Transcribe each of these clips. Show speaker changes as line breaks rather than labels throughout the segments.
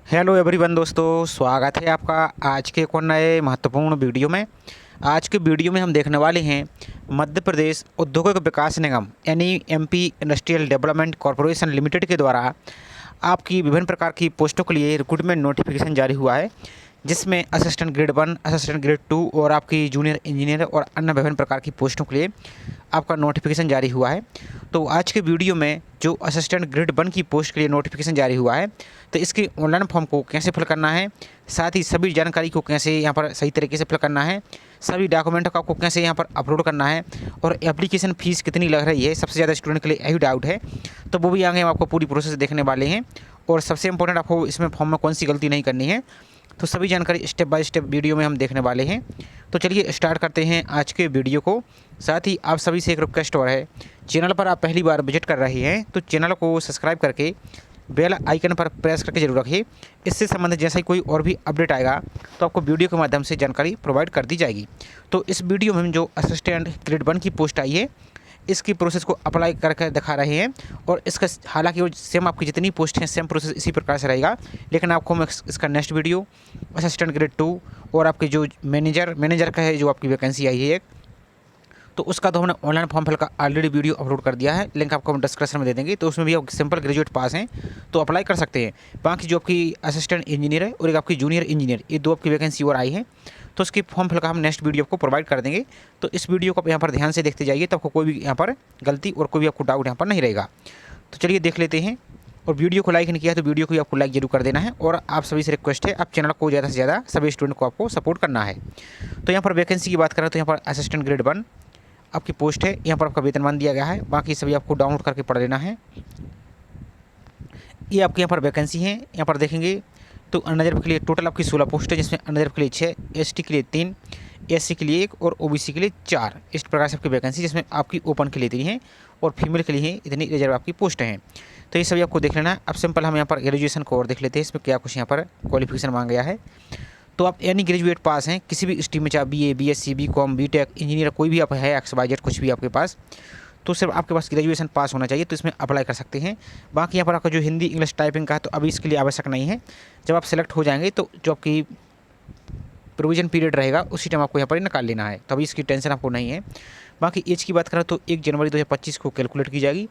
Hello everyone दोस्तों, स्वागत है आपका आज के एक और नए महत्वपूर्ण वीडियो में। आज के वीडियो में हम देखने वाले हैं मध्य प्रदेश औद्योगिक विकास निगम यानी MP industrial development corporation limited के द्वारा आपकी विभिन्न प्रकार की पोस्टों के लिए रिक्रूटमेंट नोटिफिकेशन जारी हुआ है, जिसमें असिस्टेंट ग्रेड 1, असिस्टेंट ग्रेड 2 और आपकी जूनियर इंजीनियर और अन्य विभिन्न प्रकार की पोस्टों के लिए आपका नोटिफिकेशन जारी हुआ है। तो आज के वीडियो में जो असिस्टेंट ग्रेड 1 की पोस्ट के लिए नोटिफिकेशन जारी हुआ है, तो इसके ऑनलाइन फॉर्म को कैसे फिल करना है, साथ ही सभी जानकारी को कैसे यहाँ पर सही तरीके से फिल करना है, सभी डॉक्यूमेंट को आपको कैसे यहाँ पर अपलोड करना है और एप्लीकेशन फ़ीस कितनी लग रही है, सबसे ज़्यादा स्टूडेंट के लिए यही डाउट है। तो वो भी आगे हम आपको पूरी प्रोसेस देखने वाले हैं और सबसे इंपॉर्टेंट आपको इसमें फॉर्म में कौन सी गलती नहीं करनी है, तो सभी जानकारी स्टेप बाय स्टेप वीडियो में हम देखने वाले हैं। तो चलिए स्टार्ट करते हैं आज के वीडियो को। साथ ही आप सभी से एक रिक्वेस्ट और है, चैनल पर आप पहली बार विजिट कर रहे हैं तो चैनल को सब्सक्राइब करके बेल आइकन पर प्रेस करके जरूर रखिए। इससे संबंधित जैसा ही कोई और भी अपडेट आएगा तो आपको वीडियो के माध्यम से जानकारी प्रोवाइड कर दी जाएगी। तो इस वीडियो में हम जो असिस्टेंट ग्रेड 1 की पोस्ट आई है, इसकी प्रोसेस को अप्लाई करके दिखा रहे हैं और इसका हालांकि वो सेम आपकी जितनी पोस्ट हैं सेम प्रोसेस इसी प्रकार से रहेगा, लेकिन आपको मैं इसका नेक्स्ट वीडियो असिस्टेंट ग्रेड 2 और आपके जो मैनेजर का है जो आपकी वैकेंसी आई है एक, तो उसका तो हमने ऑनलाइन फॉर्म फिल का ऑलरेडी वीडियो अपलोड कर दिया है, लिंक आपको हम डिस्क्रिप्शन में दे देंगे। तो उसमें भी आप सिंपल ग्रेजुएट पास हैं तो अप्लाई कर सकते हैं। बाकी जो आपकी असिस्टेंट इंजीनियर है और एक आपकी जूनियर इंजीनियर, ये दो आपकी वैकेंसी और आई है, तो उसकी फॉर्म फिल का हम नेक्स्ट वीडियो आपको प्रोवाइड कर देंगे। तो इस वीडियो को आप यहाँ पर ध्यान से देखते जाइए, तो आपको कोई भी यहाँ पर गलती और कोई भी आपको डाउट यहाँ पर नहीं रहेगा। तो चलिए देख लेते हैं। और वीडियो को लाइक नहीं किया तो वीडियो को भी आपको लाइक जरूर कर देना है और आप सभी से रिक्वेस्ट है, आप चैनल को ज़्यादा से ज़्यादा सभी स्टूडेंट को आपको सपोर्ट करना है। तो यहाँ पर वैकेंसी की बात करें तो यहाँ पर असिस्टेंट ग्रेड 1 आपकी पोस्ट है, यहाँ पर आपका वेतनमान दिया गया है, बाकी सभी आपको डाउनलोड करके पढ़ लेना है। ये आपके यहाँ पर वैकेंसी है, यहाँ पर देखेंगे तो अनरिजर्व के लिए टोटल आपकी 16 पोस्ट है, जिसमें अनरिजर्व के लिए 6, एसटी के लिए 3, एससी के लिए 1 और ओबीसी के लिए 4। इस प्रकार से आपकी वैकेंसी, जिसमें आपकी ओपन के लिए 3 है और फीमेल के लिए इतनी रिजर्व आपकी पोस्ट हैं। तो ये सभी आपको देख लेना है। अब सिंपल हम यहाँ पर ग्रेजुएशन को और देख लेते हैं, इसमें क्या कुछ यहाँ पर क्वालिफिकेशन मांगा गया है। तो आप एनी ग्रेजुएट पास हैं किसी भी स्ट्रीम में, चाहे BA, BSc, BCom, BTech, engineer, कोई भी आप है, एक्स-वाई-जेड कुछ भी आपके पास, तो सिर्फ आपके पास ग्रेजुएशन पास होना चाहिए, तो इसमें अप्लाई कर सकते हैं। बाकी यहाँ पर आपका जो हिंदी इंग्लिश टाइपिंग का है तो अभी इसके लिए आवश्यक नहीं है। जब आप सेलेक्ट हो जाएंगे तो जो आपकी प्रोविजन पीरियड रहेगा उसी टाइम आपको यहाँ पर निकाल लेना है, तो अभी इसकी टेंशन आपको नहीं है। बाकी एज की बात करें तो 1 जनवरी 2025 को कैलकुलेट की जाएगी।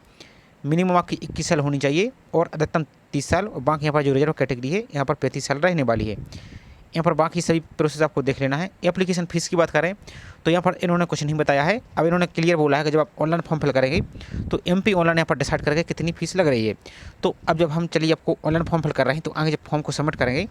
मिनिमम आपकी 21 साल होनी चाहिए और अधिकतम 30 साल, और बाकी यहाँ पर जो रिजर्व कैटेगरी है यहाँ पर 35 साल रहने वाली है। यहाँ पर बाकी सभी प्रोसेस आपको देख लेना है। एप्लीकेशन फ़ीस की बात करें तो यहाँ पर इन्होंने कुछ नहीं बताया है, अब इन्होंने क्लियर बोला है कि जब आप ऑनलाइन फॉर्म फिल करेंगे तो एमपी ऑनलाइन यहाँ पर डिसाइड करेंगे कितनी फ़ीस लग रही है। तो अब जब हम चलिए आपको ऑनलाइन फॉर्म फिल कर रहे हैं तो आगे जब फॉर्म को सबमिट करेंगे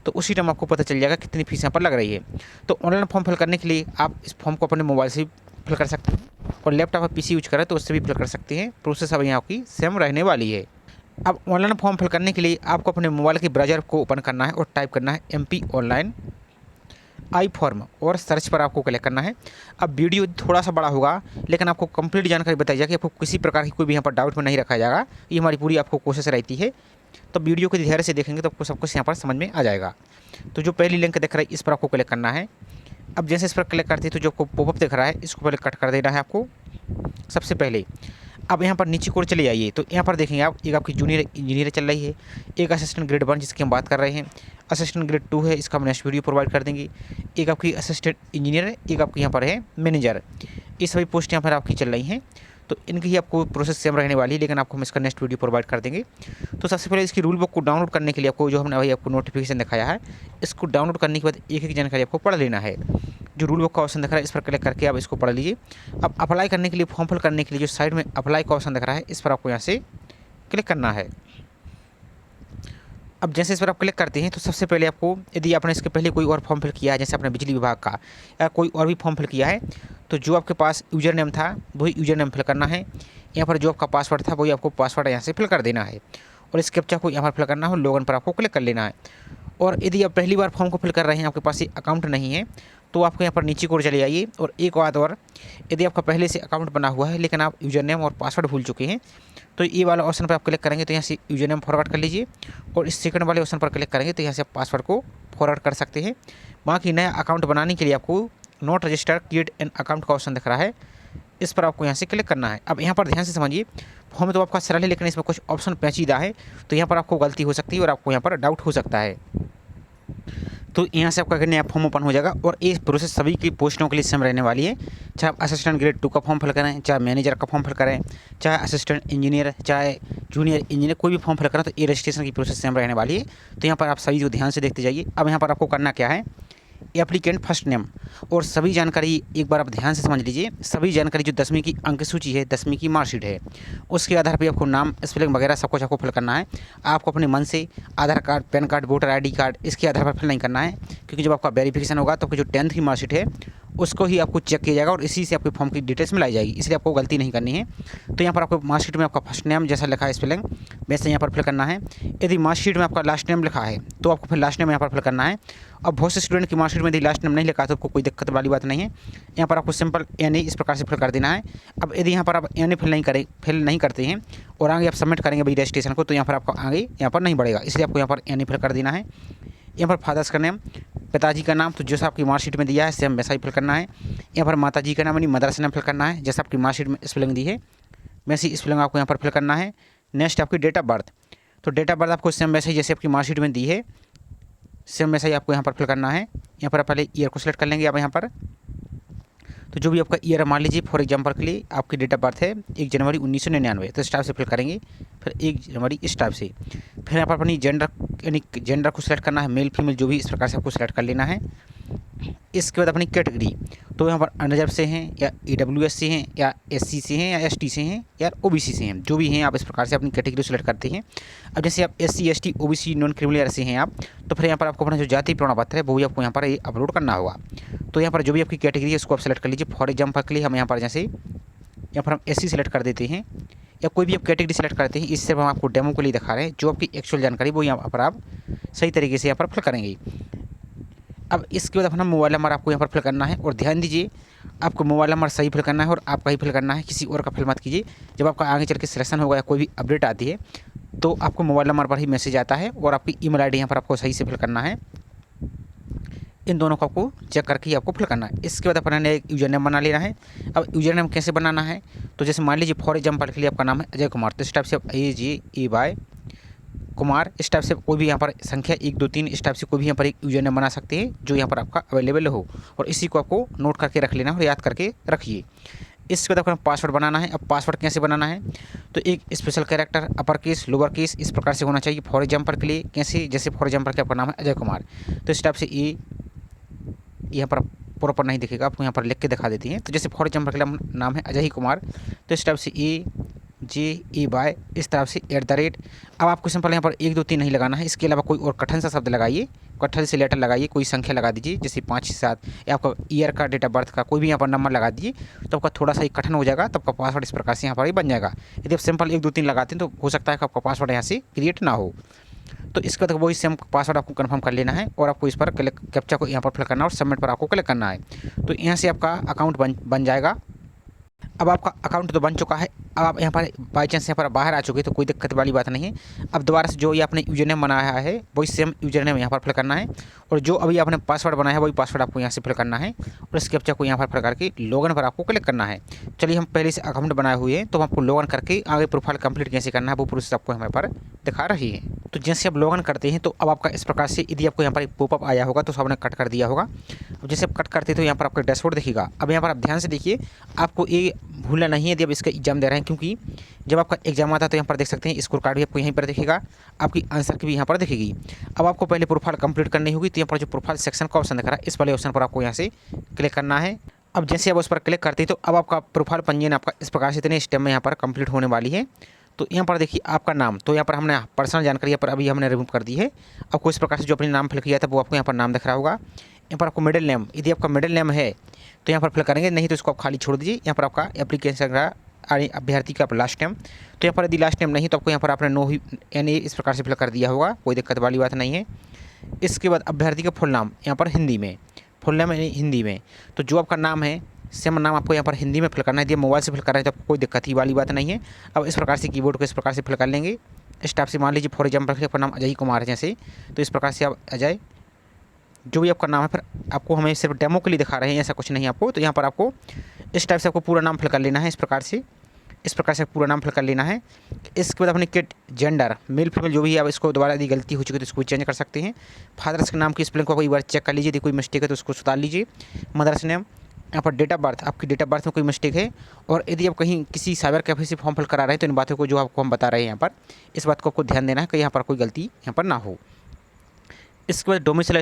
तो उसी टाइम आपको पता चल जाएगा कितनी फ़ीस यहाँ पर लग रही है। तो ऑनलाइन फॉर्म फिल करने के लिए आप इस फॉर्म को अपने मोबाइल से फिल कर सकते हैं और लैपटॉप पर पीसी यूज करें तो उससे भी फिल कर सकते हैं। प्रोसेस अब यहाँ की सेम रहने वाली है। अब ऑनलाइन फॉर्म फिल करने के लिए आपको अपने मोबाइल के ब्राउज़र को ओपन करना है और टाइप करना है एमपी ऑनलाइन आई फॉर्म और सर्च पर आपको क्लिक करना है। अब वीडियो थोड़ा सा बड़ा होगा लेकिन आपको कंप्लीट जानकारी बताई जाएगी, आपको किसी प्रकार की कोई भी यहाँ पर डाउट में नहीं रखा जाएगा, ये हमारी पूरी आपको कोशिश रहती है। तो वीडियो को धैर्य से देखेंगे तो आपको सब कुछ यहाँ पर समझ में आ जाएगा। तो जो पहली लिंक दिख रहा है इस पर आपको क्लिक करना है। अब जैसे इस पर क्लिक करते हैं तो जो आपको पॉपअप दिख रहा है इसको पहले कट कर देना है आपको सबसे पहले। अब यहाँ पर नीचे की ओर चले जाइए तो यहाँ पर देखेंगे आप, एक आपकी जूनियर इंजीनियर चल रही है, एक असिस्टेंट ग्रेड 1 जिसकी हम बात कर रहे हैं, असिस्टेंट ग्रेड 2 है, इसका हम नेक्स्ट वीडियो प्रोवाइड कर देंगे, एक आपकी असिस्टेंट इंजीनियर है, एक आपकी यहाँ पर है मैनेजर। ये सभी पोस्ट यहाँ पर आपकी चल रही हैं, तो इनकी ही आपको प्रोसेस सेम रहने वाली है, लेकिन आपको हम इसका नेक्स्ट वीडियो प्रोवाइड कर देंगे। तो सबसे पहले इसकी रूल बुक को डाउनलोड करने के लिए आपको जो हमने अभी आपको नोटिफिकेशन दिखाया है, इसको डाउनलोड करने के बाद एक एक जानकारी आपको पढ़ लेना है। जो रूल बुक का ऑप्शन दिख रहा है इस पर क्लिक करके आप इसको पढ़ लीजिए। अब अप्लाई करने के लिए, फॉर्म फिल करने के लिए जो साइड में अप्लाई का ऑप्शन दिख रहा है इस पर आपको यहाँ से क्लिक करना है। अब जैसे इस पर आप क्लिक करते हैं तो सबसे पहले आपको, यदि आपने इसके पहले कोई और फॉर्म फिल किया है, जैसे आपने बिजली विभाग का या कोई और भी फॉर्म फिल किया है, तो जो आपके पास यूज़र नेम था वही यूज़र नेम फिल करना है। यहाँ पर जो आपका पासवर्ड था वही आपको पासवर्ड यहाँ से फिल कर देना है और इस कैप्चा को यहाँ पर फिल करना हो, लॉगिन पर आपको क्लिक कर लेना है। और यदि आप पहली बार फॉर्म को फिल कर रहे हैं, आपके पास ये अकाउंट नहीं है, तो आपको यहाँ पर नीचे की ओर चले जाइए। और एक बात और, यदि आपका पहले से अकाउंट बना हुआ है लेकिन आप यूज़र नेम और पासवर्ड भूल चुके हैं, तो ये वाला ऑप्शन पर आप क्लिक करेंगे तो यहाँ से यूज़र नेम फॉरवर्ड कर लीजिए और इस सेकंड वाले ऑप्शन पर क्लिक करेंगे तो यहाँ से आप पासवर्ड को फॉरवर्ड कर सकते हैं। बाकी नया अकाउंट बनाने के लिए आपको not register create an account का ऑप्शन दिख रहा है, इस पर आपको यहाँ से क्लिक करना है। अब यहाँ पर ध्यान से समझिए, फॉर्म तो आपका सरल है लेकिन इसमें कुछ ऑप्शन पेचीदा है, तो यहाँ पर आपको गलती हो सकती है और आपको यहाँ पर डाउट हो सकता है। तो यहाँ से आपका नया फॉर्म ओपन हो जाएगा और ये प्रोसेस सभी की पोस्टों के लिए सेम रहने वाली है। चाहे आप असिस्टेंट ग्रेड 2 का फॉर्म फिल करें, चाहे मैनेजर का फॉर्म फिल करें, चाहे असिस्टेंट इंजीनियर, चाहे जूनियर इंजीनियर, कोई भी फॉर्म फिल करें तो ये रजिस्ट्रेशन की प्रोसेस सेम रहने वाली है। तो यहाँ पर आप सभी को ध्यान से देखते जाइए। अब यहाँ पर आपको करना क्या है, एप्लीकेंट फर्स्ट नेम और सभी जानकारी एक बार आप ध्यान से समझ लीजिए। सभी जानकारी जो 10वीं की अंक सूची है, 10वीं की मार्कशीट है, उसके आधार पर आपको नाम, स्पेलिंग वगैरह सब कुछ आपको फिल करना है। आपको अपने मन से Aadhaar card, PAN card, voter ID card इसके आधार पर फिल नहीं करना है, क्योंकि जब आपका वेरिफिकेशन होगा तो आपकी जो 10th की मार्कशीट है उसको ही आपको चेक किया जाएगा और इसी से आपके फॉर्म की डिटेल्स मिलाई जाएगी, इसलिए आपको गलती नहीं करनी है। तो यहाँ पर आपको मार्कशीट में आपका फर्स्ट नेम जैसा लिखा है स्पेलिंग वैसे यहाँ पर फिल करना है। यदि मार्कशीट में आपका लास्ट नेम लिखा है तो आपको फिर लास्ट नेम यहाँ पर फिल करना है। अब बहुत से स्टूडेंट की मार्कशीट में यदि लास्ट नेम नहीं लिखा तो आपको कोई दिक्कत वाली बात नहीं है। यहाँ पर आपको सिंपल NA इस प्रकार से फिल कर देना है। अब यदि यहाँ पर आप NA फिल नहीं करते हैं और आगे आप सबमिट करेंगे भाई रजिस्ट्रेशन को, तो यहाँ पर आपका आगे यहाँ पर नहीं बढ़ेगा, इसलिए आपको यहाँ पर NA फिल कर देना है। यहाँ पर फादर्स का नेम, पिताजी का नाम तो जैसा आपकी मार्कशीट में दिया है सेम वैसा ही फिल करना है। यहाँ पर माताजी का नाम यानी मदर्स नेम फिल करना है, जैसा आपकी मार्कशीट में स्पेलिंग दी है वैसी स्पेलिंग आपको यहाँ पर फिल करना है। नेक्स्ट आपकी डेट ऑफ बर्थ, तो डेट ऑफ बर्थ आपको सेम वैसे ही जैसे आपकी मार्कशीट में दी है सेम वैसा ही आपको यहाँ पर फिल करना है। यहाँ पर आप पहले ईयर को सिलेक्ट कर लेंगे। अब यहाँ पर तो जो भी आपका ईयर मान लीजिए फॉर एग्जांपल के लिए आपकी डेट ऑफ बर्थ है 1 जनवरी 1999, तो इस टाइप से फिल करेंगे। फिर 1 जनवरी इस टाइप से। फिर यहाँ पर अपनी जेंडर यानी जेंडर को सिलेक्ट करना है, मेल फीमेल जो भी इस प्रकार से आपको सिलेक्ट कर लेना है। इसके बाद अपनी कैटेगरी, तो यहाँ पर अनरिजर्व से हैं या EWS से हैं या SC से हैं या ST से हैं या OBC से हैं, जो भी हैं आप इस प्रकार से अपनी कैटेगरी सेलेक्ट करते हैं। अब जैसे आप SC ST OBC non criminal से हैं आप, तो फिर यहाँ पर आपको अपना जो जाति प्रमाण पत्र है वो भी आपको यहाँ पर अपलोड करना होगा। तो यहाँ पर जो भी आपकी कैटेगरी है उसको आप सेलेक्ट कर लीजिए। फॉर एग्जाम्पल के लिए हम यहाँ पर जैसे यहाँ पर हम SC सेलेक्ट कर देते हैं या कोई भी आप कैटेगरी सेलेक्ट करते हैं, इससे हम आपको डेमो के लिए दिखा रहे हैं। जो आपकी एक्चुअल जानकारी वो यहाँ पर आप सही तरीके से यहाँ पर फिल करेंगे। अब इसके बाद अपना मोबाइल नंबर आपको यहाँ पर फिल करना है और ध्यान दीजिए आपको मोबाइल नंबर सही फिल करना है और आपका ही फिल करना है, किसी और का फिल मत कीजिए। जब आपका आगे चल के सिलेक्शन होगा या कोई भी अपडेट आती है तो आपको मोबाइल नंबर पर ही मैसेज आता है और आपकी ईमेल आईडी यहाँ पर आपको सही से फिल करना है। इन दोनों को आपको चेक करके ही आपको फिल करना है। इसके बाद अपना एक यूजर नेम बना लेना है। अब यूजर नेम कैसे बनाना है, तो जैसे मान लीजिए फॉर एग्जाम्पल के लिए आपका नाम है अजय कुमार, तो इस टाइप से आप AJAY कुमार इस टाइप से कोई भी यहाँ पर संख्या 1 2 3 इस टाइप से कोई भी यहाँ पर एक यूजर नेम बना सकते हैं जो यहाँ पर आपका अवेलेबल हो, और इसी को आपको नोट करके रख लेना और याद करके रखिए। इसके बाद आपको पासवर्ड बनाना है। अब पासवर्ड कैसे बनाना है, तो एक special character upper case lower case इस प्रकार से होना चाहिए। फॉर एग्जाम्पल के लिए कैसे, जैसे फॉर एग्जाम्पल के आपका नाम है अजय कुमार, तो इस टाइप से यहाँ पर प्रॉपर नहीं दिखेगा, आपको यहाँ पर लिख के दिखा देती हैं। तो जैसे फॉर एग्जाम्पल के लिए नाम है अजय ही कुमार, तो इस टाइप से AJAY इस तरफ से @ अब आपको सिंपल यहाँ पर 1 2 3 नहीं लगाना है, इसके अलावा कोई और कठिन सा शब्द लगाइए, कठिन से लेटर लगाइए, कोई संख्या लगा दीजिए जैसे 5 7 या आपका ईयर का डेट ऑफ बर्थ का कोई भी यहाँ पर नंबर लगा दीजिए, तो आपका थोड़ा सा ही कठिन हो जाएगा, तो आपका पासवर्ड इस प्रकार से यहाँ पर ही बन जाएगा। यदि आप सिंपल 1 2 3 लगाते हैं तो हो सकता है कि आपका पासवर्ड यहाँ से क्रिएट ना हो। तो इसका तो वही सेम पासवर्ड आपको कंफर्म कर लेना है और आपको इस पर कैप्चा को यहाँ पर फिल करना है और सबमिट पर आपको क्लिक करना है। तो यहाँ से आपका अकाउंट बन जाएगा। अब आपका अकाउंट तो बन चुका है। अब आप यहाँ पर बाई चांस यहाँ पर बाहर आ चुके तो कोई दिक्कत वाली बात नहीं है। अब दोबारा से जो ये आपने यूजर नेम बनाया है वही सेम यूजर नेम यहाँ पर फिल करना है और जो अभी आपने पासवर्ड बनाया है वही पासवर्ड आपको यहाँ से फिल करना है और इस कैप्चा को यहाँ पर फिल करके लॉगिन पर आपको क्लिक करना है। चलिए हम पहले से अकाउंट बनाए हुए हैं तो हम आपको लॉगिन करके आगे प्रोफाइल कंप्लीट कैसे करना है वो प्रोसेस आपको यहाँ पर दिखा रही है। तो जैसे आप लॉगिन करते हैं तो अब आपका इस प्रकार से यदि आपको यहाँ पर एक पॉपअप आया होगा तो आपने कट कर दिया होगा। अब जैसे आप कट करते तो यहाँ पर आपका डैशबोर्ड दिखेगा। अब यहाँ पर आप ध्यान से देखिए, आपको ये भूलना नहीं है यदि आप इसका एग्जाम दे रहे हैं, क्योंकि जब आपका एग्जाम आता है तो यहाँ पर देख सकते हैं स्कोर कार्ड भी आपको यहीं पर दिखेगा, आपकी आंसर की भी यहाँ पर दिखेगी। अब आपको पहले प्रोफाइल कंप्लीट करनी होगी, तो यहाँ पर जो प्रोफाइल सेक्शन का ऑप्शन दिख रहा है इस वाले ऑप्शन पर आपको यहाँ से क्लिक करना है। अब जैसे आप उस पर क्लिक करते हैं तो अब आपका प्रोफाइल पंजीयन आपका इस प्रकार से इतने स्टेप में यहाँ पर कंप्लीट होने वाली है। तो यहाँ पर देखिए आपका नाम, तो यहाँ पर हमने पर्सनल जानकारी यहाँ पर अभी हमने रिमूव कर दी है। आपको इस प्रकार से जो अपने नाम फिल किया था वो आपको यहाँ पर नाम दिख रहा होगा। यहाँ पर आपको मिडिल नेम, यदि आपका मिडिल नेम है तो यहाँ पर फिल करेंगे, नहीं तो इसको आप खाली छोड़ दीजिए। यहाँ पर आपका एप्लीकेशन का अभ्यर्थी का लास्ट नेम, तो यहाँ पर यदि लास्ट नेम नहीं तो आपको यहाँ पर आपने NA इस प्रकार से फिल कर दिया होगा, कोई दिक्कत वाली बात नहीं है। इसके बाद अभ्यर्थी का फुल नाम यहाँ पर हिंदी में, फुल नेम हिंदी में, तो जो आपका नाम है सेम नाम आपको यहाँ पर हिंदी में फिल करना है। यदि मोबाइल से फिल कर रहे हैं तो आपको कोई दिक्कत ही वाली बात नहीं है। अब इस प्रकार से कीबोर्ड को इस प्रकार से फिल कर लेंगे। इस टाइप से मान लीजिए फॉर एग्जाम्पल आपका नाम अजय कुमार है जैसे, तो इस प्रकार से आप अजय जो भी आपका नाम है, फिर आपको हमें सिर्फ डेमो के लिए दिखा रहे हैं, ऐसा कुछ नहीं आपको। तो यहाँ पर आपको इस टाइप से आपको पूरा नाम फिल कर लेना है, इस प्रकार से पूरा नाम फिल कर लेना है। इसके बाद अपने किड जेंडर मेल फीमेल जो भी है, आप इसको दोबारा यदि गलती हो चुकी है तो इसको चेंज कर सकते हैं। फादर्स के नाम की स्पेलिंग को एक बार चेक कर लीजिए, यदि कोई मिस्टेक है तो उसको सुधार लीजिए। मदर्स नेम, यहाँ पर डेट ऑफ बर्थ, आपकी डेट ऑफ बर्थ में कोई मिस्टेक है, और यदि आप कहीं किसी साइबर कैफे से फॉर्म फिल करा रहे हैं तो इन बातों को जो आपको हम बता रहे हैं यहाँ पर, इस बात को आपको ध्यान देना है कि यहाँ पर कोई गलती यहाँ पर ना हो। इसके बाद डोमिसाइल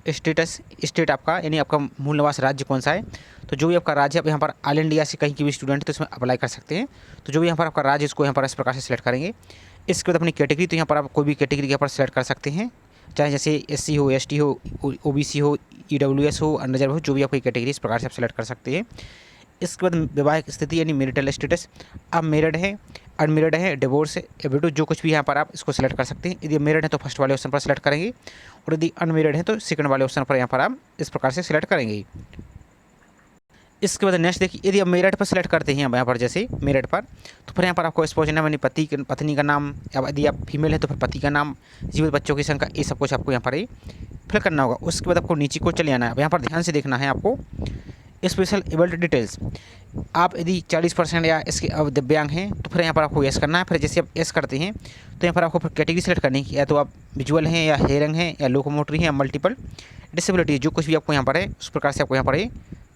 स्टेटस, स्टेट आपका यानी आपका मूल निवास राज्य कौन सा है। तो जो भी आपका राज्य, आप यहाँ पर ऑल इंडिया से कहीं की भी स्टूडेंट है तो इसमें अप्लाई कर सकते हैं। तो जो भी यहाँ पर आपका राज्य, इसको यहाँ पर इस प्रकार से सिलेक्ट करेंगे। इसके बाद अपनी कैटेगरी, तो यहाँ पर आप कोई भी कैटेगरी यहाँ पर सिलेक्ट कर सकते हैं, चाहे जैसे SC हो, ST हो, OBC हो, EWS हो, अनरिजर्व हो, जो भी आपकी कैटेगरी इस प्रकार से आप सिलेक्ट कर सकते हैं। इसके बाद वैवाहिक स्थिति यानी मैरिटल स्टेटस, आप मैरिड है, अनमेरिड है, डिवोर्स है, विडो, जो कुछ भी यहाँ पर आप इसको सिलेक्ट कर सकते हैं। यदि मैरिड है तो फर्स्ट वाले ऑप्शन पर सिलेक्ट करेंगे, और यदि अनमेरिड है तो सेकंड वाले ऑप्शन पर यहाँ पर आप इस प्रकार से सिलेक्ट करेंगे। इसके बाद नेक्स्ट देखिए, यदि आप मेरिट पर सिलेक्ट करते हैं यहाँ पर, जैसे मेरिट पर, तो फिर यहाँ पर आपको स्पोज नाम यानी पत्नी का नाम, यदि आप फीमेल है तो फिर पति का नाम, जीवित बच्चों की संख्या, ये सब कुछ आपको यहाँ पर ही फिल करना होगा। उसके बाद आपको नीचे को चले आना है। अब यहाँ पर ध्यान से देखना है आपको, स्पेशल एबल्ड डिटेल्स, आप यदि 40% या इसके दिव्यांग हैं तो फिर यहाँ पर आपको यस करना है। फिर जैसे आप यस करते हैं तो यहाँ पर आपको फिर कैटेगरी सेलेक्ट करनी है, या तो आप विजुअल हैं, या हेयरिंग हैं, या लोकोमोटरी हैं, या मल्टीपल डिसेबिलिटी, जो कुछ भी आपको यहाँ पर है उस प्रकार से आपको यहाँ पर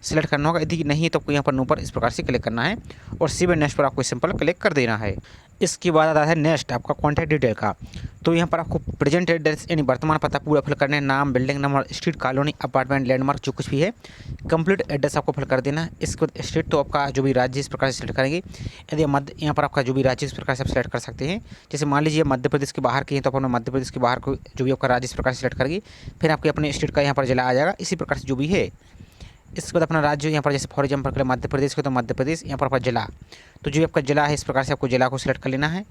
सिलेक्ट करना होगा। यदि नहीं तो आपको यहाँ पर नो पर इस प्रकार से क्लिक करना है, और सेव एंड नेक्स्ट पर आपको सिंपल क्लिक कर देना है। इसके बाद आता है नेक्स्ट आपका कॉन्टैक्ट डिटेल का। तो यहाँ पर आपको प्रेजेंट एड्रेस यानी वर्तमान पता पूरा फिल करना है, नाम, building number, street, colony, apartment, landmark, जो कुछ भी है, कंप्लीट एड्रेस आपको फिल कर देना है। इसके बाद स्टेट, तो आपका जो भी राज्य इस प्रकार से सिलेक्ट करेंगे। यदि मध्य, यहाँ पर आपका जो भी राज्य इस प्रकार से आप सिलेक्ट कर सकते हैं। जैसे मान लीजिए मध्य प्रदेश के बाहर के हैं तो आप अपने मध्य प्रदेश के बाहर को जो भी आपका राज्य इस प्रकार से सिलेक्ट करेंगे। फिर आपके अपने स्टेट का यहाँ पर जिला आ जाएगा, इसी प्रकार से जो भी है। इसके बाद अपना राज्य यहाँ पर, जैसे फॉर एग्जाम्पल के लिए मध्य प्रदेश के तो मध्य प्रदेश, यहाँ पर आपका जिला, तो जो आपका जिला है इस प्रकार से आपको जिला को सिलेक्ट कर लेना है।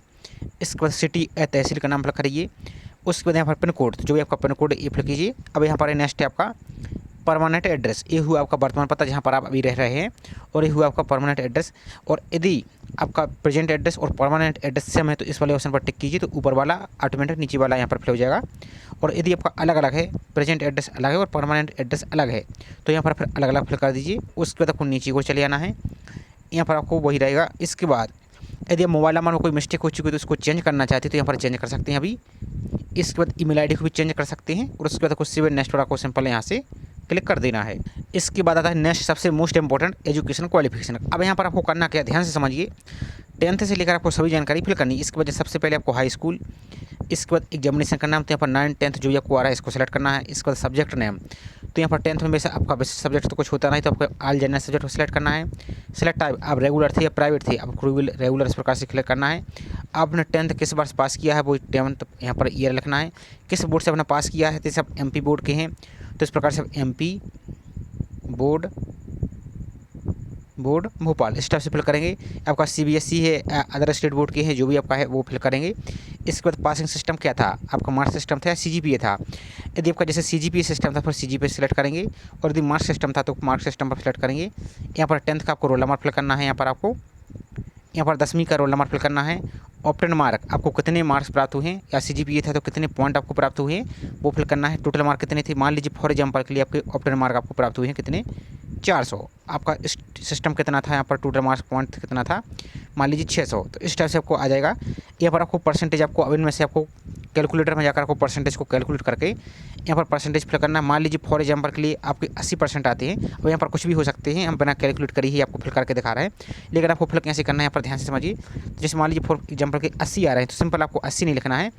इसके बाद सिटी या तहसील का नाम फिल करिए। उसके बाद यहाँ पर पिन कोड, तो जो भी आपका पिन कोड ये फिल कीजिए। अब यहाँ पर नेक्स्ट है आपका परमानेंट एड्रेस, ये हुआ आपका वर्तमान पता जहाँ पर आप अभी रह रहे हैं, और ये हुआ आपका परमानेंट एड्रेस। और यदि आपका प्रेजेंट एड्रेस और परमानेंट एड्रेस सेम है तो इस वाले ऑप्शन पर टिक कीजिए, तो ऊपर वाला ऑटोमेटिक नीचे वाला यहाँ पर फिल हो जाएगा। और यदि आपका अलग अलग है, प्रेजेंट एड्रेस अलग है और परमानेंट एड्रेस अलग है, तो यहाँ पर फिर अलग अलग फिल कर दीजिए। उसके बाद आपको नीचे को चले आना है, यहाँ पर आपको वही रहेगा। इसके बाद यदि आप मोबाइल नंबर में कोई मिस्टेक हो चुकी है तो उसको चेंज करना चाहते हैं तो यहाँ पर चेंज कर सकते हैं अभी। इसके बाद ईमेल आईडी को भी चेंज कर सकते हैं, और उसके बाद आपको सेव एंड नेक्स्ट पर आपको सिंपल यहाँ से क्लिक कर देना है। इसके बाद आता है नेक्स्ट सबसे मोस्ट इंपॉर्टेंट, एजुकेशन क्वालिफिकेशन। अब यहाँ पर आपको करना क्या है, ध्यान से समझिए। 10th से लेकर आपको सभी जानकारी फिल करनी है। इसके बाद सबसे पहले आपको हाई स्कूल, इसके बाद एग्जामिनेशन का नाम, तो यहाँ पर 9th 10th जो भी आपको आ रहा है इसको सेलेक्ट करना है। इसके बाद सब्जेक्ट नेम, तो यहाँ पर 10th में वैसे आपका बेसिक सब्जेक्ट तो कुछ होता नहीं, तो आपको ऑल जनरल सब्जेक्ट को सिलेक्ट करना है। सिलेक्ट टाइप, आप रेगुलर थे या प्राइवेट थे, आपको रेगुलर इस प्रकार से क्लिक करना है। आपने 10th किस बार से पास किया है वो 10th यहाँ पर ईयर लिखना है। किस बोर्ड से आपने पास किया है, जैसे आप MP बोर्ड के हैं तो इस प्रकार से MP बोर्ड भोपाल इस टाइप से फिल करेंगे। आपका CBSE है, अदर स्टेट बोर्ड के हैं, जो भी आपका है वो फिल करेंगे। इसके बाद पासिंग सिस्टम क्या था, आपका मार्क्स सिस्टम था या CGPA था। यदि आपका जैसे CGPA सिस्टम था फिर CGPA सेलेक्ट करेंगे, और यदि मार्क्स सिस्टम था तो मार्क्स सिस्टम पर सिलेक्ट करेंगे। यहाँ पर 10th का आपको रोल नंबर फिल करना है। यहाँ पर आपको यहाँ पर 10वीं का रोल नंबर फिल करना है। ऑप्टेन मार्क, आपको कितने मार्क्स प्राप्त हुए हैं, या CGPA था तो कितने पॉइंट आपको प्राप्त हुए हैं वो फिल करना है। टोटल मार्क कितने थे, मान लीजिए फॉर एग्जाम्पल के लिए आपके ऑप्टेन मार्क आपको प्राप्त हुए हैं कितने, 400। आपका सिस्टम कितना था, यहाँ पर टोटल मार्क्स पॉइंट कितना था, मान लीजिए 600। तो इस टाइप से आपको आ जाएगा। यहाँ पर आपको परसेंटेज, आपको अब इनमें से आपको कैलकुलेटर में जाकर आपको परसेंटेज को कैलकुलेट करके यहाँ पर परसेंटेज फिल करना है। मान लीजिए फॉर एग्जाम्पल के लिए आपके 80% आते हैं, और यहाँ पर कुछ भी हो सकते हैं, हम बिना कैलकुलेट कर ही आपको फिल करके दिखा रहे हैं। लेकिन आपको फिल कैसे करना है यहाँ पर ध्यान से समझिए। जैसे मान लीजिए फॉर एग्जाम्पल के 80 आ रहे हैं तो सिंपल आपको 80 नहीं लिखना है,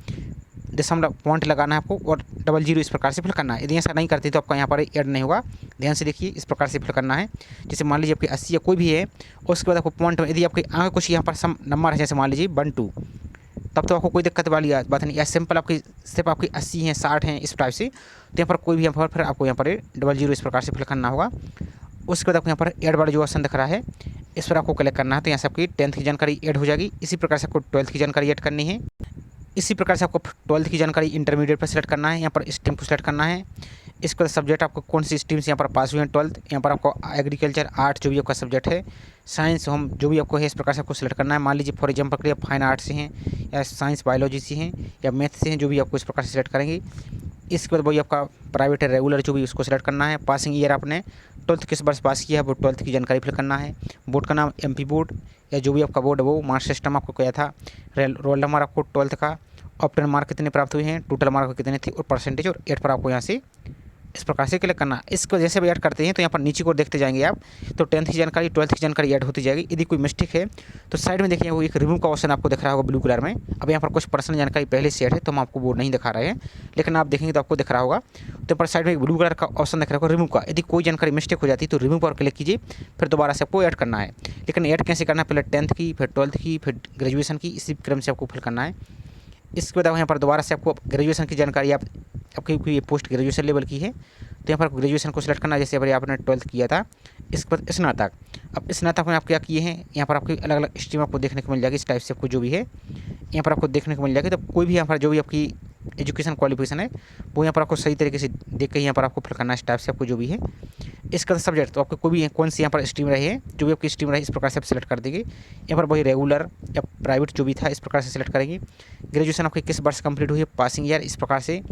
दशमलव पॉइंट लगाना है आपको, और 00 इस प्रकार से फिल करना है। यदि ऐसा नहीं करते तो आपका यहाँ पर ऐड नहीं होगा। ध्यान से देखिए, इस प्रकार से फिल करना है। जैसे मान लीजिए आपके 80 या कोई भी है, उसके बाद आपको पॉइंट में यदि आपके आगे कुछ यहाँ पर सम नंबर है, जैसे मान लीजिए 1 2, तब तो आपको कोई दिक्कत वाली बात नहीं। या सिंपल आपकी सिर्फ आपकी 80 हैं, 60 हैं, इस टाइप से, तो यहाँ पर कोई भी यहाँ पर फिर आपको यहाँ पर 00 इस प्रकार से फिल करना होगा। उसके बाद आपको यहाँ पर ऐड वाला जो ऑप्शन दिख रहा है इस पर आपको क्लिक करना है, तो यहाँ से आपकी 10th की जानकारी ऐड हो जाएगी। इसी प्रकार से आपको 12th की जानकारी ऐड करनी है। इसी प्रकार से आपको 12th की जानकारी इंटरमीडिएट पर सिलेक्ट करना है, यहाँ पर स्ट्रीम को सिलेक्ट करना है। इसके बाद सब्जेक्ट आपको कौन सी स्ट्रीम से यहाँ पर पास हुए हैं 12th, यहाँ पर आपको एग्रीकल्चर, आर्ट जो भी आपका सब्जेक्ट है, साइंस, होम जो भी आपको है, इस प्रकार से आपको सिलेक्ट करना है। मान लीजिए फॉर एग्जाम्पल के लिए फाइन आर्ट से हैं, या साइंस बायोलॉजी से हैं, या मैथ से हैं, जो भी आपको इस प्रकार से सिलेक्ट करेंगे। इसके बाद वही आपका प्राइवेट है रेगुलर जो भी उसको सेलेक्ट करना है। पासिंग ईयर आपने 12th किस वर्ष पास किया है वो 12th की जानकारी फिल करना है। बोर्ड का नाम MP बोर्ड या जो भी आपका बोर्ड है वो मार्क सिस्टम आपको क्या था, रोल नंबर आपको 12th का, ऑप्टन मार्क कितने प्राप्त हुए हैं, टोटल मार्क कितने थे और परसेंटेज और 8 पर आपको यहाँ से इस प्रकार से क्लिक करना। इसको जैसे भी ऐड करते हैं तो यहाँ पर नीचे को देखते जाएंगे आप तो 10th की जानकारी 12th की जानकारी ऐड होती जाएगी। यदि कोई मिस्टेक है तो साइड में देखिए वो एक रिमूव का ऑप्शन आपको दिख रहा होगा ब्लू कलर में। अब यहाँ पर कुछ पर्सनल जानकारी पहले से ऐड है तो हम आपको वो नहीं दिखा रहे हैं, लेकिन आप देखेंगे तो आपको दिख रहा होगा। तो पर साइड में एक ब्लू कलर का ऑप्शन दिख रहा होगा रिमूव का। यदि कोई जानकारी मिस्टेक हो जाती है तो रिमूव पर क्लिक कीजिए, फिर दोबारा से आपको ऐड करना है। लेकिन ऐड कैसे करना है, पहले 10th की, फिर 12th की, फिर ग्रेजुएशन की, इसी क्रम से आपको फिल करना है। इसके बाद यहाँ पर दोबारा से आपको ग्रेजुएशन की जानकारी आपकी पोस्ट ग्रेजुएशन लेवल की है तो यहाँ पर ग्रेजुएशन को सिलेक्ट करना है। जैसे आपने 12th किया था, इसके बाद स्नातक। अब स्नातक में आप क्या किए हैं, यहाँ पर आपकी अलग अलग स्ट्रीम आपको देखने को मिल जाएगी। इस टाइप से आपको जो भी है यहाँ पर आपको देखने को मिल जाएगी। तो कोई भी यहाँ पर जो भी आपकी एजुकेशन क्वालिफिकेशन है वो यहाँ पर आपको सही तरीके से देख के यहाँ पर आपको फिल करना है। इस टाइप से आपको जो भी है। इसका सब्जेक्ट तो आपको कोई भी कौन सी यहाँ पर स्ट्रीम रही है, जो भी आपकी स्ट्रीम रही इस प्रकार से आप सिलेक्ट कर देंगे। यहाँ पर वही रेगुलर या प्राइवेट जो भी था इस प्रकार से सिलेक्ट करेंगे। ग्रेजुएशन आपकी किस वर्ष कंप्लीट हुई है, पासिंग ईयर, इस प्रकार से।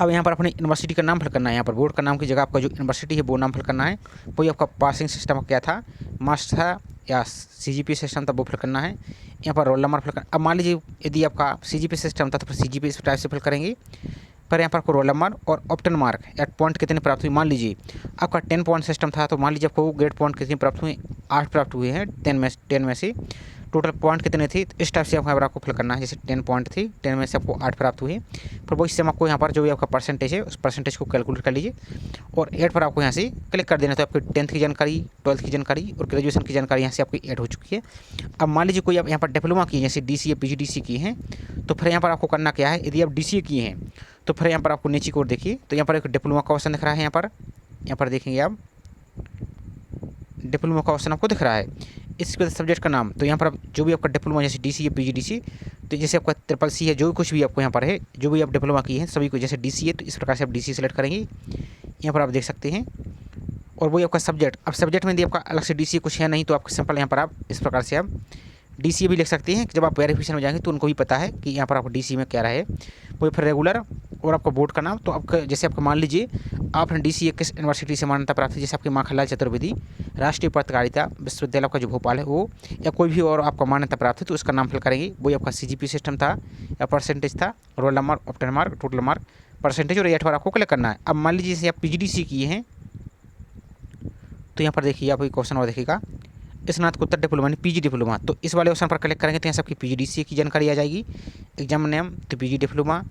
अब यहाँ पर अपनी यूनिवर्सिटी का नाम फिल करना है। यहाँ पर बोर्ड का नाम की जगह आपका जो यूनिवर्सिटी है वो नाम फिल करना है। वही आपका पासिंग सिस्टम क्या था, मार्क्स था या CGP सिस्टम था वो फिल करना है। यहाँ पर रोल नंबर फिल करना। अब मान लीजिए यदि आपका CGP सिस्टम था तो फिर CGP इस टाइप से फिल करेंगे। पर यहाँ पर आपको रोल नंबर और ऑप्टन मार्क या पॉइंट कितने प्राप्त हुए। मान लीजिए आपका 10 पॉइंट सिस्टम था तो मान लीजिए आपको ग्रेड पॉइंट कितने प्राप्त हुए, 8 प्राप्त हुए हैं 10 में से। टोटल पॉइंट कितने थे तो इस टाइप से यहाँ पर आपको फिल करना है। जैसे 10 पॉइंट थी, 10 में से आपको 8 प्राप्त हुए, फिर वही से आपको यहाँ पर जो भी आपका परसेंटेज है उस परसेंटेज को कैलकुलेट कर लीजिए और 8 पर आपको यहाँ से क्लिक कर देना। तो आपकी 10th की जानकारी, 12th की जानकारी और ग्रेजुएशन की जानकारी यहाँ से आपकी ऐड हो चुकी है। अब मान लीजिए कोई आप यहाँ पर डिप्लोमा की है, जैसे DCA PGDC की हैं, तो फिर यहाँ पर आपको करना क्या है, यदि आप DCA किए हैं तो फिर यहाँ पर आपको नीचे की ओर देखिए तो यहाँ पर एक डिप्लोमा का ऑप्शन दिख रहा है। यहाँ पर देखेंगे आप डिप्लोमा का ऑप्शन आपको दिख रहा है। इसके बाद सब्जेक्ट का नाम, तो यहाँ पर आप जो भी आपका डिप्लोमा जैसे DCA PGDC, तो जैसे आपका CCC है, जो भी कुछ भी आपको यहाँ पर है, जो भी आप डिप्लोमा की हैं सभी को जैसे DCA, तो इस प्रकार से आप DCA सेलेक्ट करेंगे। यहाँ पर आप देख सकते हैं। और वही आपका सब्जेक्ट, अब सब्जेक्ट में यदि आपका अलग से DCA कुछ है नहीं तो आप सिंपल यहाँ पर आप इस प्रकार से आप DCA भी लिख सकते हैं। जब आप वेरिफिकेशन में जाएंगे तो उनको भी पता है कि यहाँ पर आपको DCA में क्या रहा है। वही फिर रेगुलर और आपका बोर्ड का नाम, तो आपका जैसे आपका मान लीजिए आपने DCA किस यूनिवर्सिटी से मान्यता प्राप्त है, जैसे आपके माखनलाल चतुर्वेदी राष्ट्रीय पत्रकारिता विश्वविद्यालय का जो भोपाल है वो, या कोई भी और आपका मान्यता प्राप्त है तो उसका नाम फिल करेंगे। वही आपका CGP सिस्टम था या परसेंटेज था, roll number, obtained mark, total mark, percentage और 8 बार आपको क्लिक करना है। अब मान लीजिए जैसे आप PGDC किए हैं तो यहाँ पर देखिए आप क्वेश्चन और देखिएगा स्नातकोत्तर डिप्लोमा यानी PG डिप्लोमा, तो इस वाले ऑप्शन पर क्लिक करेंगे तो यहाँ से आपकी PGDC की जानकारी आ जाएगी। एग्जाम नेम तो PG डिप्लोमा,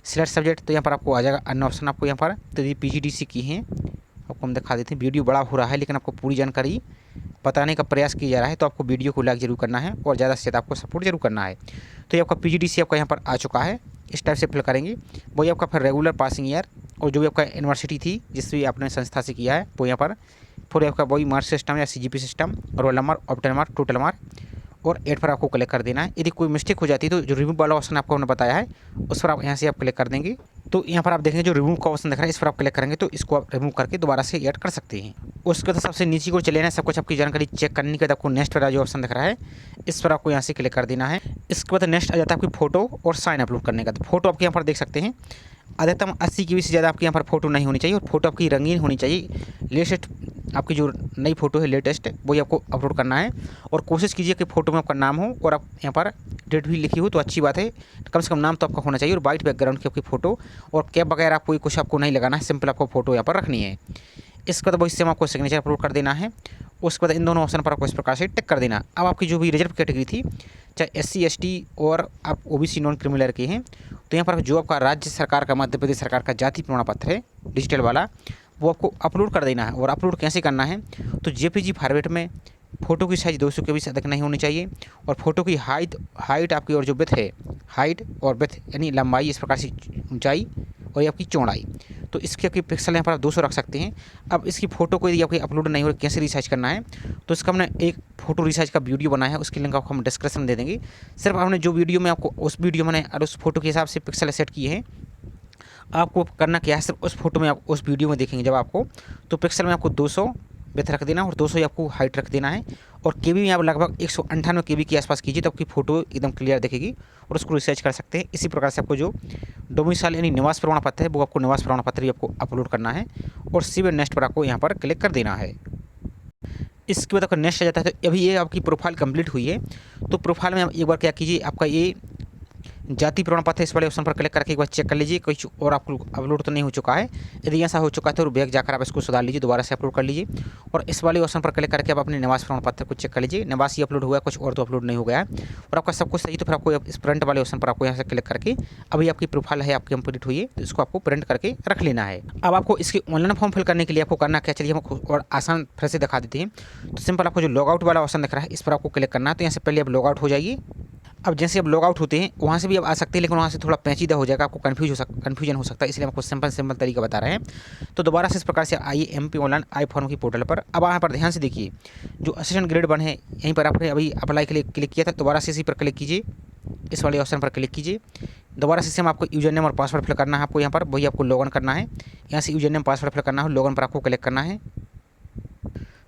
सिलेक्ट सब्जेक्ट तो यहाँ पर आपको आ जाएगा अन्य ऑप्शन आपको यहाँ पर। तो यदि PGDC की हैं आपको हम दिखा देते हैं। वीडियो बड़ा हो रहा है लेकिन आपको पूरी जानकारी बताने का प्रयास किया जा रहा है तो आपको वीडियो को लाइक जरूर करना है और ज़्यादा से ज़्यादा आपको सपोर्ट जरूर करना है। तो ये आपका PGDC आपका यहाँ पर आ चुका है, इस टाइप से फिल करेंगे। वही आपका फिर रेगुलर, पासिंग ईयर और जो भी आपका यूनिवर्सिटी थी जिस भी आपने संस्था से किया है वो यहाँ पर, फिर आपका वही मार्क सिस्टम या CGP system, roll number, obtained mark, total mark और 8 पर आपको क्लिक कर देना है। यदि कोई मिस्टेक हो जाती है तो जो रिमूव वाला ऑप्शन आपको हमने बताया है उस पर आप यहाँ से आप क्लिक कर देंगे। तो यहाँ पर आप देखेंगे जो रिमूव का ऑप्शन दिख रहा है इस पर आप क्लिक करेंगे तो इसको आप रिमूव करके दोबारा से ऐड कर सकते हैं। उसके बाद सबसे नीचे को चले ना, सब कुछ आपकी जानकारी चेक करने के बाद आपको नेक्स्ट वाला जो ऑप्शन दिख रहा है इस पर आपको यहाँ से क्लिक कर देना है। इसके बाद नेक्स्ट आ जाता है आपकी फ़ोटो और साइन अपलोड करने का। तो फोटो आपके यहाँ पर देख सकते हैं अधिकतम 80 KB से ज़्यादा आपके यहाँ पर फोटो नहीं होनी चाहिए और फोटो आपकी रंगीन होनी चाहिए। लेटेस्ट आपकी जो नई फ़ोटो है लेटेस्ट वही आपको अपलोड करना है और कोशिश कीजिए कि फ़ोटो में आपका नाम हो और आप यहाँ पर डेट भी लिखी हो तो अच्छी बात है। कम से कम नाम तो आपका होना चाहिए और वाइट बैकग्राउंड की आपकी फ़ोटो और कैप वगैरह आपको कुछ आपको नहीं लगाना है, सिंपल आपको फ़ोटो यहाँ पर रखनी है। इसके बाद वही सेम आपको सिग्नेचर अपलोड कर देना है। उसके बाद इन दोनों ऑप्शन पर आपको इस प्रकार से टिक कर देना। अब आपकी जो भी रिजर्व कैटेगरी थी, चाहे SC ST और आप OBC नॉन क्रिमिनल के हैं, तो यहाँ पर जो आपका राज्य सरकार का, मध्य प्रदेश सरकार का जाति प्रमाण पत्र है डिजिटल वाला, वो आपको अपलोड कर देना है। और अपलोड कैसे करना है, तो JPG फॉर्मेट में फ़ोटो की साइज़ 200 KB से अधिक नहीं होनी चाहिए और फोटो की हाइट आपकी और जो विड्थ है, हाइट और विड्थ यानी लंबाई, इस प्रकार से ऊंचाई और ये आपकी चौड़ाई, तो इसकी आपकी पिक्सल यहाँ पर आप 200 रख सकते हैं। अब इसकी फ़ोटो को यदि आपकी अपलोड नहीं हो रही, कैसे रिसाइज करना है, तो इसका हमने एक फ़ोटो रिसाइज का वीडियो बनाया है, उसकी लिंक आपको हम डिस्क्रिप्शन में दे देंगे। सिर्फ आपने जो वीडियो में आपको उस वीडियो में और उस फोटो के हिसाब से पिक्सल सेट किए हैं, आपको करना क्या है, सिर्फ उस फोटो में आप उस वीडियो में देखेंगे जब आपको, तो पिक्सल में आपको 200 विड्थ रख देना है और 200 आपको हाइट रख देना है। और केबी में आप लगभग 198 केबी के आसपास कीजिए तो आपकी फ़ोटो एकदम क्लियर दिखेगी और उसको रिसर्च कर सकते हैं। इसी प्रकार से आपको जो डोमिसाइल यानी निवास प्रमाण पत्र है वो आपको निवास प्रमाण पत्र भी आपको अपलोड करना है और सेव एंड नेक्स्ट पर आपको यहाँ पर क्लिक कर देना है। इसके बाद आपका नेक्स्ट आ जाता है। तो अभी ये आपकी प्रोफाइल कंप्लीट हुई है, तो प्रोफाइल में एक बार क्या कीजिए, आपका ये जाति प्रमाण पत्र इस वाले ऑप्शन पर क्लिक करके एक बार चेक कर लीजिए कुछ और आपको अपलोड तो नहीं हो चुका है। यदि ऐसा हो चुका है तो बैक जाकर आप इसको सुधार लीजिए, दोबारा से अपलोड कर लीजिए और इस वाले ऑप्शन पर क्लिक करके आप अपने निवास प्रमाण पत्र को चेक कर लीजिए। निवासी अपलोड हुआ है, कुछ और तो अपलोड नहीं हो गया है और आपका सब कुछ सही, तो फिर आपको इस प्रिंट वाले ऑप्शन पर आपको यहाँ से क्लिक करके अभी आपकी प्रोफाइल है आपकी कंप्लीट हुई है तो इसको आपको प्रिंट करके रख लेना है। अब आपको इसकी ऑनलाइन फॉर्म फिल करने के लिए आपको करना क्या, चलिए हम और आसान फिर से दिखा देते हैं। तो सिंपल आपको जो लॉगआउट वाला ऑप्शन दिख रहा है इस पर आपको क्लिक करना है। तो यहाँ से पहले आप लॉगआउट हो जाइए। अब जैसे आप लॉग आउट होते हैं वहाँ से भी आप आ सकते हैं, लेकिन वहाँ से थोड़ा पेचीदा हो जाएगा, आपको कन्फ्यूजन हो सकता है, इसलिए हम आपको सिंपल तरीका बता रहे हैं। तो दोबारा से इस प्रकार से आइए MP ऑनलाइन आई फॉर्म की पोर्टल पर। अब यहाँ पर ध्यान से देखिए, जो असिस्टेंट ग्रेड 1 है यहीं पर आपने अभी अप्लाई के लिए क्लिक किया था, दोबारा से इसी पर क्लिक कीजिए, इस वाले ऑप्शन पर क्लिक कीजिए। दोबारा से सेम आपको यूजर नेम और पासवर्ड फिल करना है, आपको यहाँ पर वही आपको लॉगिन करना है। यहाँ से यूजर नेम पासवर्ड फिल करना है, लॉगिन पर आपको क्लिक करना है।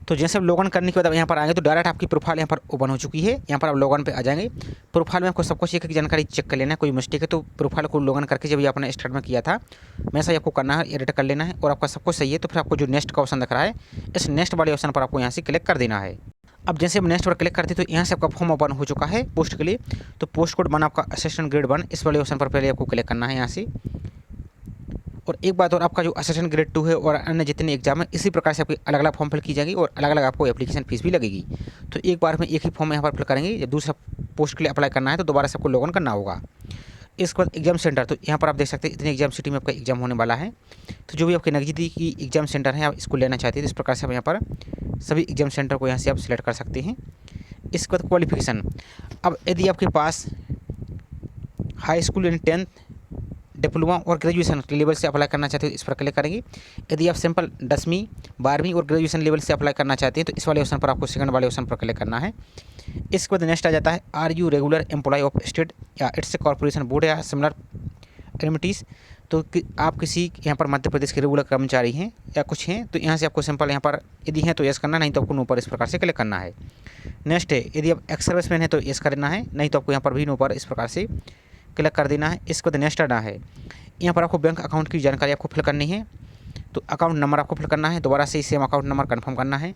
तो जैसे आप लॉगिन करने के बाद यहाँ पर आएंगे तो डायरेक्ट आपकी प्रोफाइल यहाँ पर ओपन हो चुकी है। यहाँ पर आप लॉगिन पे आ जाएंगे। प्रोफाइल में आपको सब कुछ एक जानकारी चेक कर लेना है, कोई मिस्टेक है तो प्रोफाइल को लॉगिन करके जब आपने स्टार्ट में किया था वैसा ही आपको करना है, एडिट कर लेना है। और आपका सब कुछ सही है तो फिर आपको जो नेक्स्ट का ऑप्शन दिख रहा है इस नेक्स्ट वाले ऑप्शन पर आपको यहाँ से क्लिक कर देना है। अब जैसे आप नेक्स्ट पर क्लिक करते हैं तो यहाँ से आपका फॉर्म ओपन हो चुका है पोस्ट के लिए। तो पोस्ट कोड 1 आपका असिस्टेंट ग्रेड 1 इस वाले ऑप्शन पर पहले आपको क्लिक करना है यहाँ से। और एक बात और, आपका जो असिस्टेंट ग्रेड 2 है और अन्य जितने एग्जाम है इसी प्रकार से आपकी अलग अलग फॉर्म फिल की जाएगी और अलग अलग आपको एप्लीकेशन फीस भी लगेगी। तो एक बार में एक ही फॉर्म यहाँ पर फिल करेंगे। जब दूसरा पोस्ट के लिए अप्लाई करना है तो दोबारा से आपको लॉगिन करना होगा। इसके बाद एग्जाम सेंटर, तो यहाँ पर आप देख सकते हैं इतने एग्जाम सिटी में आपका एग्जाम होने वाला है। तो जो भी आपके नज़दीकी एग्जाम सेंटर है आप इसको लेना चाहते हैं तो इस प्रकार से आप यहाँ पर सभी एग्जाम सेंटर को यहाँ से आप सिलेक्ट कर सकते हैं। इसके बाद क्वालिफिकेशन, अब यदि आपके पास हाई स्कूल यानी 10th डिप्लोमा और ग्रेजुएशन के लेवल से अप्लाई करना चाहते हो इस पर क्लिक करेंगे। यदि आप सिंपल 10वीं 12वीं और ग्रेजुएशन लेवल से अप्लाई करना चाहते हैं तो इस वाले ऑप्शन पर आपको सेकंड वाले ऑप्शन पर क्लिक करना है। इसके बाद नेक्स्ट आ जाता है are you regular employ of state या इट्स कॉर्पोरेशन बोर्ड या सिमिलर एमिटीज़। तो आप किसी यहाँ पर मध्य प्रदेश के रेगुलर कर्मचारी हैं या कुछ हैं तो यहाँ से आपको सिंपल यहाँ पर यदि हैं तो यस करना, नहीं तो आपको नो पर इस प्रकार से क्लिक करना है। नेक्स्ट है यदि आप एक्स सर्विसमैन है तो यस करना है, नहीं तो आपको यहाँ पर भी नो पर इस प्रकार से क्लिक कर देना है। इसके बाद नेक्स्ट आना है, यहाँ पर आपको बैंक अकाउंट की जानकारी आपको फिल करनी है। तो अकाउंट नंबर आपको फिल करना है, दोबारा से सेम अकाउंट नंबर कंफर्म करना है।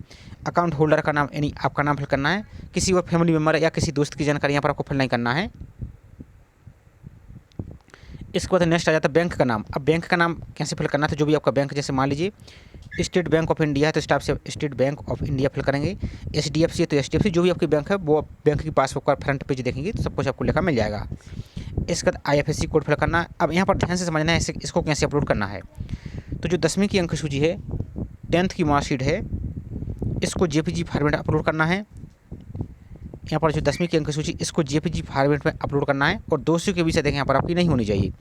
अकाउंट होल्डर का नाम यानी आपका नाम फिल करना है, किसी और फैमिली मेम्बर या किसी दोस्त की जानकारी यहाँ पर आपको फिल नहीं करना है। इसके बाद नेक्स्ट आ जाता है बैंक का नाम। अब बैंक का नाम कैसे फिल करना था, जो भी आपका बैंक, जैसे मान लीजिए स्टेट बैंक ऑफ इंडिया है तो स्टाफ से State Bank of India fill करेंगे। HDFC है तो HDFC, जो भी आपकी बैंक है वो बैंक की पासबुक का फ्रंट पेज देखेंगे तो सब कुछ आपको लिखा मिल जाएगा। इसके बाद IFSC कोड फिल करना। अब यहाँ पर ध्यान से समझना है इसको कैसे अपलोड करना है। तो जो 10वीं की अंक सूची है, 10th की मार्कशीट है, इसको JPG फॉर्मेट अपलोड करना है। यहाँ पर जो 10वीं की अंक सूची इसको JPG फॉर्मेट में अपलोड करना है और 200 के बीच देखें यहाँ पर आपकी नहीं होनी चाहिए।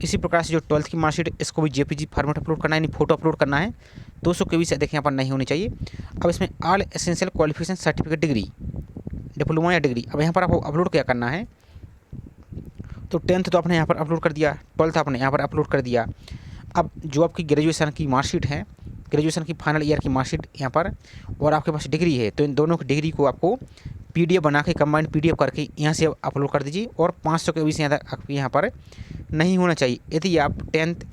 इसी प्रकार से जो 12th की मार्कशीट इसको भी JPG फॉर्मेट अपलोड करना है, यानी फोटो अपलोड करना है, 200 के बीच देखें यहाँ पर नहीं होनी चाहिए। अब इसमें all essential qualification certificate degree, diploma या डिग्री, अब यहाँ पर आपको अपलोड क्या करना है। तो 10th तो आपने यहाँ पर अपलोड कर दिया, 12th आपने यहाँ पर अपलोड कर दिया। अब जो आपकी ग्रेजुएशन की मार्कशीट है, ग्रेजुएशन की फाइनल ईयर की मार्कशीट यहाँ पर, और आपके पास डिग्री है, तो इन दोनों की डिग्री को आपको PDF बना के कंबाइंड PDF करके यहाँ से अपलोड कर दीजिए। और 500 के बीच यहाँ पर नहीं होना चाहिए। यदि आप 10th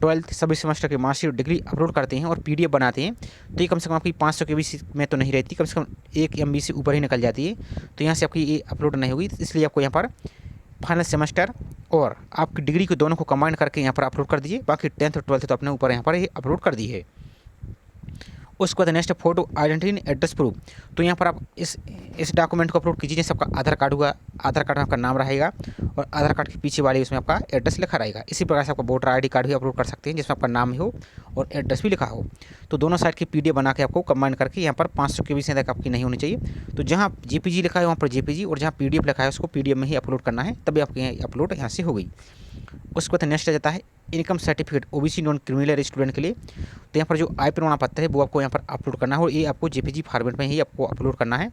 12th सभी सेमेस्टर के मार्कशीट डिग्री अपलोड करते हैं और PDF बनाते हैं तो ये कम से कम आपकी 500 के बीच में तो नहीं रहती, कम से कम 1 MB से ऊपर ही निकल जाती है। तो यहाँ से आपकी ये अपलोड नहीं होगी, इसलिए आपको यहाँ पर फाइनल सेमेस्टर और आपकी डिग्री को दोनों को कंबाइन करके यहाँ पर अपलोड कर दीजिए। बाकी 10th और 12th तो अपने ऊपर यहाँ पर ये अपलोड कर दी है। उसके बाद next photo identity address proof. तो यहाँ पर आप इस डॉक्यूमेंट को अपलोड कीजिए, जैसे आपका आधार कार्ड हुआ, आधार कार्ड में आपका नाम रहेगा और आधार कार्ड के पीछे वाले उसमें आपका एड्रेस लिखा रहेगा। इसी प्रकार से आपका वोटर ID कार्ड भी अपलोड कर सकते हैं जिसमें आपका नाम हो और एड्रेस भी लिखा हो। तो दोनों साइड की PDF बना के आपको कंबाइन करके यहाँ पर 500 के बीच तक आपकी नहीं होनी चाहिए। तो जहाँ JPG लिखा है वहाँ पर JPG और जहाँ PDF लिखा है उसको PDF में ही अपलोड करना है, तभी आपके यहाँ अपलोड यहाँ से हो गई। उसके बाद नेक्स्ट आ जाता है income certificate OBC non criminal student के लिए, तो यहाँ पर जो आय प्रमाण पत्र है वो आपको यहाँ पर अपलोड करना है और ये आपको जेपीजी फॉर्मेट में ही आपको अपलोड करना है।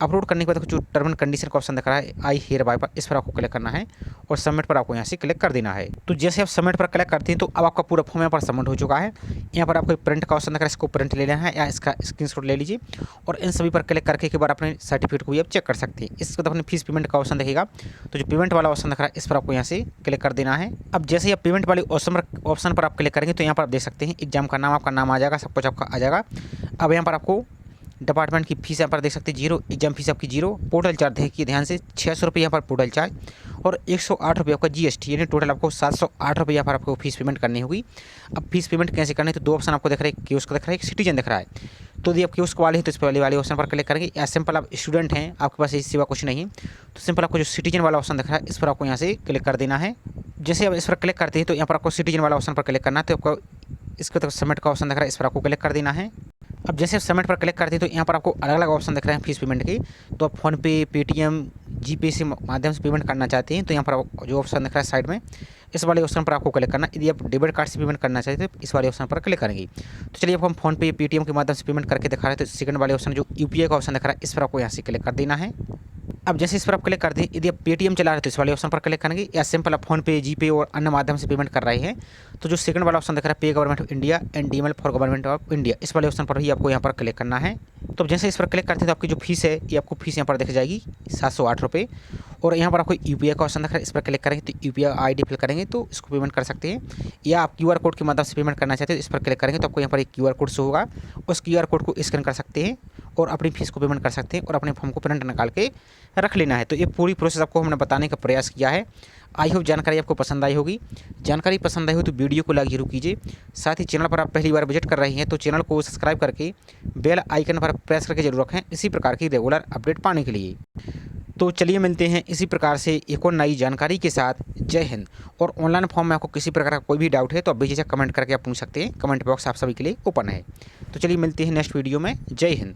अपलोड करने के बाद जो टर्म एंड कंडीशन का ऑप्शन दिख रहा है आई हियर बाय पर, इस पर आपको क्लिक करना है और सबमिट पर आपको यहाँ से क्लिक कर देना है। तो जैसे आप सबमिट पर क्लिक करते हैं तो अब आपका पूरा फॉर्म यहाँ पर सबमिट हो चुका है। यहाँ पर आपको प्रिंट का ऑप्शन दिख रहा है, इसको प्रिंट ले लेना है या इसका स्क्रीनशॉट ले लीजिए और इन सभी पर क्लिक करके एक बार अपने सर्टिफिकेट को भी आप चेक कर सकते हैं। इसके बाद अपने फीस पेमेंट का ऑप्शन दिखेगा, तो जो पेमेंट वाला ऑप्शन दिख रहा है इस पर आपको यहाँ से क्लिक कर देना है। अब जैसे आप पेमेंट वाले ऑप्शन पर आप क्लिक करेंगे तो यहाँ पर आप देख सकते हैं एग्जाम का नाम, आपका नाम आ जाएगा, सब कुछ आपका आ जाएगा। अब यहाँ पर आपको डिपार्टमेंट की फीस यहाँ पर देख सकते हैं 0, एग्जाम फीस आपकी 0, पोर्टल चार्ज देखिए ध्यान से 600 रुपये यहाँ पर पोर्टल चार्ज और 108 रुपये आपका जीएसटी, यानी टोटल आपको 708 रुपये यहाँ पर आपको फीस पेमेंट करनी होगी। अब फीस पेमेंट कैसे करनी है, तो दो ऑप्शन आपको दिख रहा है, कियोस्क दिख रहा है, एक सिटीजन दिख रहा है। तो यदि आप कियोस्क वाले हैं तो इस वाले ऑप्शन पर क्लिक करेंगे, या सिंपल आप स्टूडेंट हैं, आपके पास इस सिवा कुछ नहीं है, तो सिंपल आपको जो सिटीजन वाला ऑप्शन दिख रहा है इस पर आपको यहाँ से क्लिक कर देना है। जैसे आप इस पर क्लिक करते हैं तो यहाँ पर आपको सिटीजन वाला ऑप्शन पर क्लिक करना है, तो आपको इसके तरफ सबमिट का ऑप्शन दिख रहा है, इस पर आपको क्लिक कर देना है। अब जैसे आप सबमिट पर क्लिक करते हैं तो यहाँ पर आपको अलग अलग ऑप्शन दिख रहे हैं फीस पेमेंट के, तो आप फ़ोनपे, पेटीएम, जीपे से माध्यम से पेमेंट करना चाहते हैं तो यहाँ पर जो ऑप्शन दिख रहा है साइड में इस वाले ऑप्शन पर आपको क्लिक करना। यदि आप डेबिट कार्ड से पेमेंट करना चाहते हैं तो इस वाले ऑप्शन पर क्लिक करेंगे। तो चलिए अब हम फ़ोनपे, पेटीएम के माध्यम से पेमेंट करके दिखा रहे हैं, तो सेकंड वाले ऑप्शन जो यूपीआई का ऑप्शन दिख रहा है इस पर आपको यहाँ से क्लिक कर देना है। अब जैसे इस पर आप क्लिक करते हैं, यदि आप पेटीएम चला रहे हैं तो इस वाले ऑप्शन पर क्लिक करेंगे, या सिंपल आप फोनपे, जीपे और अन्य माध्यम से पेमेंट कर रहे हैं तो जो सेकंड वाला ऑप्शन दिख रहा है पे government of India and DML for government of India, इस वाले ऑप्शन पर भी आपको यहाँ पर क्लिक करना है। तो जैसे इस पर क्लिक करते हैं तो आपकी जो फीस है ये आपको फीस यहाँ पर दिख जाएगी 708 रुपये, और यहाँ पर आपको यूपीआई का ऑप्शन दिख रहा है, इस पर क्लिक करेंगे तो यूपीआई आईडी फिल करेंगे तो इसको पेमेंट कर सकते हैं, या आप क्यूआर कोड के माध्यम से पेमेंट करना चाहते हैं तो इस पर क्लिक करेंगे तो आपको यहाँ पर एक क्यूआर कोड शो होगा, उस क्यूआर कोड को स्कैन कर सकते हैं और अपनी फीस को पेमेंट कर सकते हैं और अपने फॉर्म को प्रिंट निकाल के रख लेना है। तो ये पूरी प्रोसेस आपको हमने बताने का प्रयास किया है। आई होप जानकारी आपको पसंद आई होगी। जानकारी पसंद आई हो तो वीडियो को लाइक जरूर कीजिए। साथ ही चैनल पर आप पहली बार विजिट कर रहे हैं तो चैनल को सब्सक्राइब करके बेल आइकन पर प्रेस करके जरूर रखें इसी प्रकार की रेगुलर अपडेट पाने के लिए। तो चलिए मिलते हैं इसी प्रकार से एक और नई जानकारी के साथ। जय हिंद। और ऑनलाइन फॉर्म में आपको किसी प्रकार का कोई भी डाउट है तो आप बेझिझक कमेंट करके आप पूछ सकते हैं, कमेंट बॉक्स आप सभी के लिए ओपन है। तो चलिए मिलते हैं नेक्स्ट वीडियो में। जय हिंद।